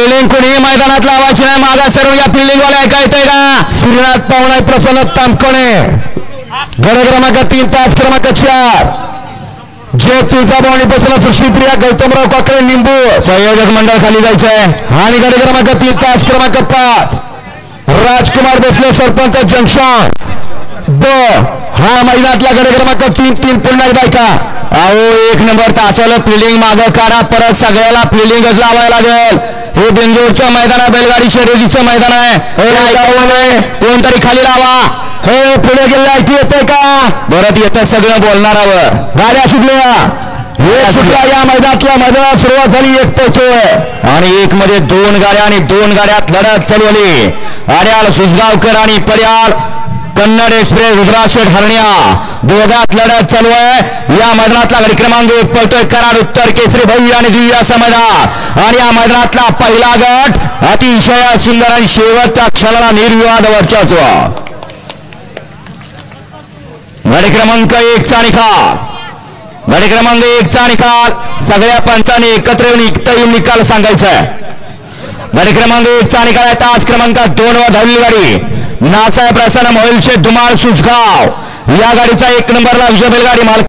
Fielding कोणी मैदानात लावायची नाही, मागा सर्व या फिल्डिंग वाले ऐकायचंय का? श्रीनाथ पाहुणा, प्रसन्न तामकोणे, गड क्रमांक 3, तास क्रमांक 4, जे तुळजाभवानी बसला सृष्टीप्रिया गौतमराव काकडे निंबू संयोजक मंडळ खाली जायचंय. आणि गड क्रमांक 3, तास क्रमांक 5, राजकुमार बसले सरपंच जंक्शन ब. हा मैदानातला गड क्रमांक 3 पुन्हा एकदा ऐका. अहो 1 नंबर तासाला फिल्डिंग मागं काढा, परत सगळ्याला फिल्डिंगच लावायला लागेल. हे बिंदूरचं मैदान आहे, बैलगाडी शर्यतीचं मैदान आहे. कोणतरी खाली लावा. हे पुढे गेले ऐकू येतंय का? परत येतं सगळं बोलणारावर. गाड्या सुटल्या, एक सुटला. या मैदानात सुरुवात झाली. 1 पोहोचतोय आणि 1 मध्ये 2 गाड्या आणि 2 गाड्यात लढत चालवली. आर्याल सुसगावकर आणि पर्याल कन्नड एक्सप्रेस रुद्राशेठ हरण्या दोघात लढत चालू आहे. या मैदानातला गाडी क्रमांक 1 पळतोय कराड उत्तर केसरी भव्य आणि दिव्य असं मैदान. आणि या मैदानातला पहिला गट अतिशय सुंदर आणि शेवटच्या क्षणाला निर्विवाद वर्चस्व. गाडी क्रमांक 1 चा निकाल. गाडी क्रमांक 1 चा निकाल सगळ्या पंचांनी एकत्र येऊन निकाल सांगायचा आहे. गाडी क्रमांक 1 चा निकाल आहे. तास क्रमांक 2 वर धावलेली गाडी नासाहेब प्रसन्न मोहिलचे धुमाळ सुसगाव. या गाडीचा 1 नंबरला विजय बैलगाडी मालक